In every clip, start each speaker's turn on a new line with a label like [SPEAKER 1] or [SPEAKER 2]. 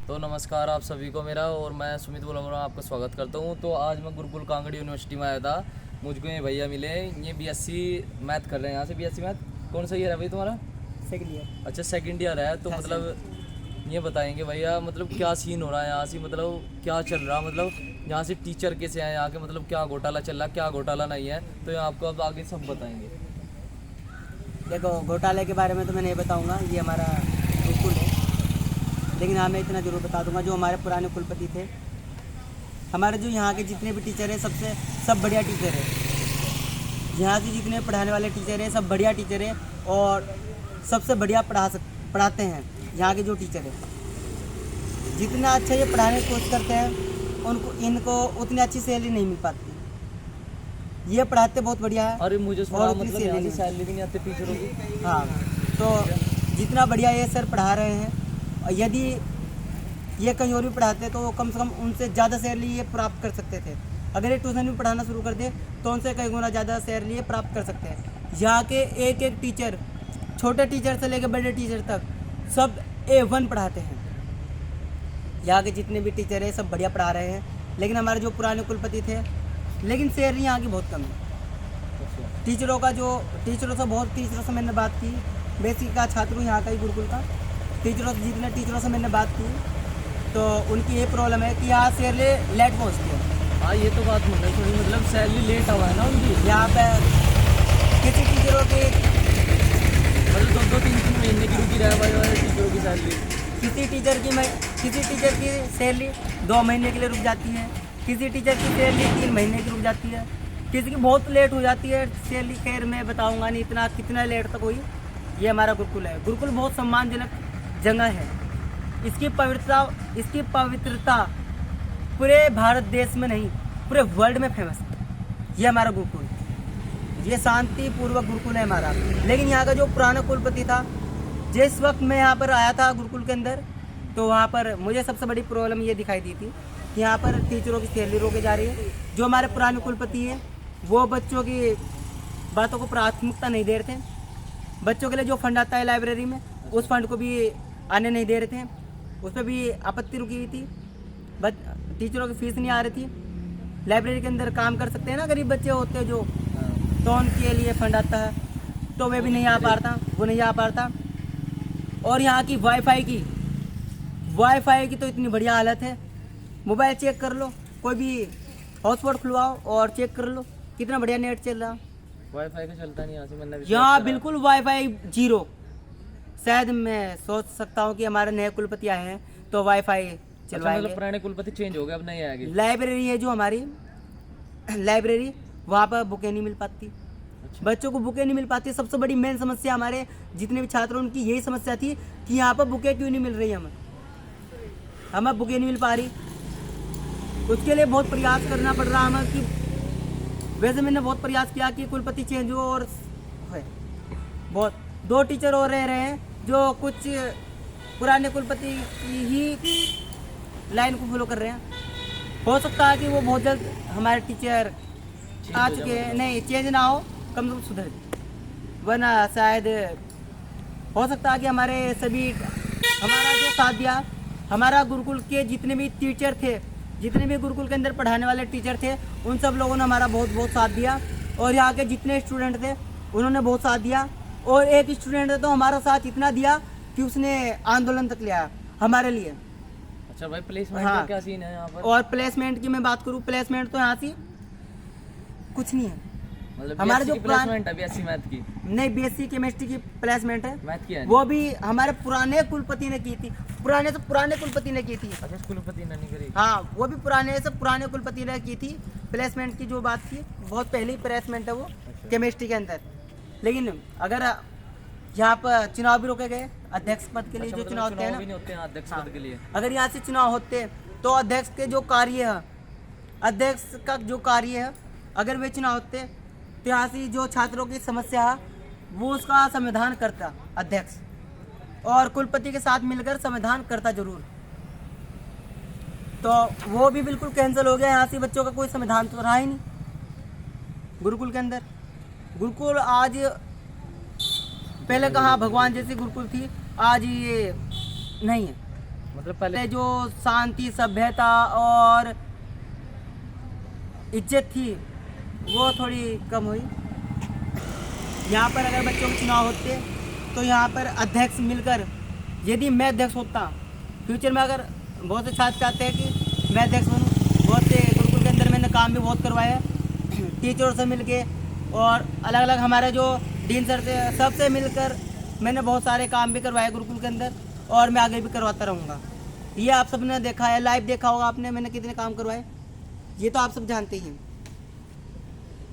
[SPEAKER 1] तो नमस्कार आप सभी को मेरा, और मैं सुमित बोल रहा हूँ, आपका स्वागत करता हूँ। तो आज मैं गुरुकुल कांगड़ यूनिवर्सिटी में आया था। मुझको ये भैया मिले, ये बीएससी मैथ कर रहे हैं। यहाँ से बीएससी मैथ कौन सा ईयर है भाई तुम्हारा?
[SPEAKER 2] Second year.
[SPEAKER 1] अच्छा, सेकंड ईयर है। तो मतलब ये बताएंगे भैया, मतलब क्या सीन हो रहा है यहाँ से, मतलब क्या चल रहा, मतलब यहाँ से टीचर कैसे हैं यहाँ के, मतलब क्या घोटाला चल रहा, क्या घोटाला नहीं है। तो ये आपको अब आगे सब बताएंगे।
[SPEAKER 2] देखो, घोटाले के बारे में तो मैं नहीं बताऊंगा, ये हमारा गुरुकुल है। लेकिन हाँ, मैं इतना ज़रूर बता दूंगा, जो हमारे पुराने कुलपति थे, हमारे जो यहाँ के जितने भी टीचर हैं सब बढ़िया टीचर है। यहाँ से जितने पढ़ाने वाले टीचर हैं सब बढ़िया टीचर हैं, और सबसे बढ़िया पढ़ाते हैं यहाँ के जो टीचर है। जितना अच्छा ये पढ़ाने की कोशिश करते हैं, इनको उतनी अच्छी सैलरी नहीं मिल पाती। ये पढ़ाते बहुत बढ़िया है।
[SPEAKER 1] अरे मुझे सुना,
[SPEAKER 2] उतनी
[SPEAKER 1] मतलब यहाँ से सैलरी भी नहीं आती टीचरों की।
[SPEAKER 2] हाँ, तो जितना बढ़िया ये सर पढ़ा रहे हैं, और यदि ये कहीं और भी पढ़ाते तो कम से कम उनसे ज़्यादा सैलरी ये प्राप्त कर सकते थे। अगर ये ट्यूशन भी पढ़ाना शुरू कर दे तो उनसे कई गुना ज़्यादा सैलरी ये प्राप्त कर सकते हैं। यहाँ के एक एक टीचर, छोटे टीचर से लेकर बड़े टीचर तक, सब A1 पढ़ाते हैं। यहाँ के जितने भी टीचर हैं सब बढ़िया पढ़ा रहे हैं। लेकिन हमारे जो पुराने कुलपति थे, लेकिन सैलरी यहाँ की बहुत कम है। टीचरों से मैंने बात की, बेसिक का छात्र हूँ यहाँ का ही गुरुकुल का। जितने टीचरों से मैंने बात की तो उनकी ये प्रॉब्लम है कि यहाँ सैलरी लेट पहुँचती है।
[SPEAKER 1] हाँ, ये तो बात मैंने सुनी, मतलब सैलरी लेट हुआ है ना उनकी।
[SPEAKER 2] यहाँ पे किसी टीचरों की
[SPEAKER 1] मतलब 2-3 महीने की रुकी रहे वाले टीचरों की सैलरी।
[SPEAKER 2] किसी टीचर की सैलरी 2 महीने के लिए रुक जाती है, किसी टीचर की सैलरी 3 महीने की रुक जाती है, किसी की बहुत लेट हो जाती है सैलरी। खैर मैं बताऊंगा नहीं इतना कितना लेट तक हुई। ये हमारा गुरुकुल है। गुरुकुल बहुत सम्मानजनक जगह है। इसकी पवित्रता पूरे भारत देश में नहीं, पूरे वर्ल्ड में फेमस है ये हमारा गुरुकुल। ये शांति पूर्वक गुरुकुल है हमारा। लेकिन यहाँ का जो पुराना कुलपति था, जिस वक्त मैं यहाँ पर आया था गुरुकुल के अंदर, तो वहाँ पर मुझे सबसे बड़ी प्रॉब्लम ये दिखाई दी थी कि यहाँ पर टीचरों की सैलरी रोके जा रही है। जो हमारे पुराने कुलपति हैं वो बच्चों की बातों को प्राथमिकता नहीं दे रहे थे। बच्चों के लिए जो फंड आता है लाइब्रेरी में, उस फंड को भी आने नहीं दे रहे थे। उस पर भी आपत्ति रुकी हुई थी। टीचरों की फीस नहीं आ रही थी। लाइब्रेरी के अंदर काम कर सकते हैं ना गरीब बच्चे होते हैं जो, तो उनके लिए फंड आता है, तो वे भी नहीं आ पाता। और यहाँ की वाईफाई की तो इतनी बढ़िया हालत है। मोबाइल चेक कर लो, कोई भी हॉटस्पॉट खुलवाओ और चेक कर लो कितना बढ़िया नेट चल रहा।
[SPEAKER 1] वाईफाई का चलता नहीं यहाँ से, मैंने
[SPEAKER 2] यहाँ बिल्कुल वाईफाई जीरो। शायद मैं सोच सकता हूँ कि हमारे नए कुलपति आए हैं तो वाईफाई चलवाएंगे।
[SPEAKER 1] मतलब पुराने कुलपति चेंज हो गए, अब नहीं आएगी।
[SPEAKER 2] लाइब्रेरी है जो हमारी लाइब्रेरी, वहाँ पर बुकें नहीं मिल पाती। बच्चों को बुकें नहीं मिल पाती। सबसे बड़ी मेन समस्या हमारे जितने भी छात्र उनकी यही समस्या थी कि यहाँ पर बुकें क्यों नहीं मिल रही। हमें बुकें नहीं मिल पा रही। उसके लिए बहुत प्रयास करना पड़ रहा हमें। कि वैसे मैंने बहुत प्रयास किया कि कुलपति चेंज हो, और बहुत 2 टीचर और रह रहे हैं जो कुछ पुराने कुलपति की ही लाइन को फॉलो कर रहे हैं। हो सकता है कि वो बहुत जल्द हमारे टीचर आ चुके हैं, नहीं चेंज ना हो, कम से कम सुधर जाए, वरना शायद हो सकता है कि हमारे सभी हमारा जो साथ दिया, हमारा गुरुकुल के जितने भी टीचर थे, जितने भी गुरुकुल के अंदर पढ़ाने वाले टीचर थे, उन सब लोगों ने हमारा बहुत बहुत साथ दिया। और यहाँ के जितने स्टूडेंट थे उन्होंने बहुत साथ दिया। और एक स्टूडेंट ने तो हमारा साथ इतना दिया कि उसने आंदोलन तक लिया हमारे लिए।
[SPEAKER 1] अच्छा भाई, प्लेसमेंट का क्या सीन है यहाँ पर?
[SPEAKER 2] और प्लेसमेंट की मैं बात करूँ, प्लेसमेंट तो यहाँ से कुछ नहीं है।
[SPEAKER 1] मतलब
[SPEAKER 2] हमारे जो
[SPEAKER 1] प्लेसमेंट है बीएससी मैथ की
[SPEAKER 2] नहीं, बीएससी केमिस्ट्री की प्लेसमेंट है।
[SPEAKER 1] मैथ की है,
[SPEAKER 2] वो भी हमारे पुराने कुलपति ने की थी। पुराने कुलपति ने की थी।
[SPEAKER 1] अच्छा, कुलपति ने नहीं करी।
[SPEAKER 2] हाँ, वो भी पुराने कुलपति ने की थी। प्लेसमेंट की जो बात की, बहुत पहली प्लेसमेंट है वो।
[SPEAKER 1] अच्छा।
[SPEAKER 2] केमिस्ट्री के अंदर। लेकिन अगर यहाँ पर चुनाव भी रोके गए अध्यक्ष पद के लिए।
[SPEAKER 1] अच्छा,
[SPEAKER 2] जो
[SPEAKER 1] मतलब
[SPEAKER 2] चुनाव होते हैं ना,
[SPEAKER 1] भी नहीं होते हैं अध्यक्ष पद के लिए।
[SPEAKER 2] अगर यहाँ से चुनाव होते तो अध्यक्ष के जो कार्य है, अध्यक्ष का जो कार्य है, अगर वे चुनाव होते तो यहाँ से जो छात्रों की समस्या है वो उसका समाधान करता अध्यक्ष, और कुलपति के साथ मिलकर समाधान करता जरूर। तो वो भी बिल्कुल कैंसिल हो गया। यहाँ से बच्चों का कोई समाधान तो रहा ही नहीं गुरुकुल के अंदर। गुरुकुल आज, पहले कहाँ भगवान जैसी गुरुकुल थी, आज ये नहीं है।
[SPEAKER 1] मतलब पहले
[SPEAKER 2] जो शांति, सभ्यता और इज्जत थी वो थोड़ी कम हुई। यहाँ पर अगर बच्चों के चुनाव होते तो यहाँ पर अध्यक्ष मिलकर, यदि मैं अध्यक्ष होता फ्यूचर में, अगर बहुत से छात्र चाहते हैं कि मैं अध्यक्ष बनूँ, बहुत से गुरुकुल के अंदर मैंने काम भी बहुत करवाया है टीचरों से मिलके, और अलग अलग हमारे जो डीन सर थे सबसे मिलकर मैंने बहुत सारे काम भी करवाए गुरुकुल के अंदर, और मैं आगे भी करवाता रहूँगा। ये आप सब ने देखा है, लाइव देखा होगा आपने मैंने कितने काम करवाए, ये तो आप सब जानते ही हैं।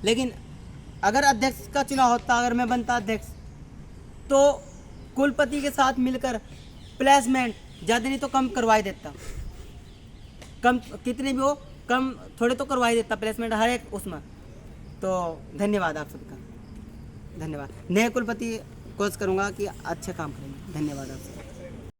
[SPEAKER 2] लेकिन अगर अध्यक्ष का चुनाव होता, अगर मैं बनता अध्यक्ष, तो कुलपति के साथ मिलकर प्लेसमेंट ज़्यादा नहीं तो कम करवाई देता, कम कितने भी हो कम थोड़े तो करवाई देता प्लेसमेंट हर एक उसमें। तो धन्यवाद आप सबका, धन्यवाद। नए कुलपति कोशिश करूँगा कि अच्छे काम करेंगे। धन्यवाद आप सब।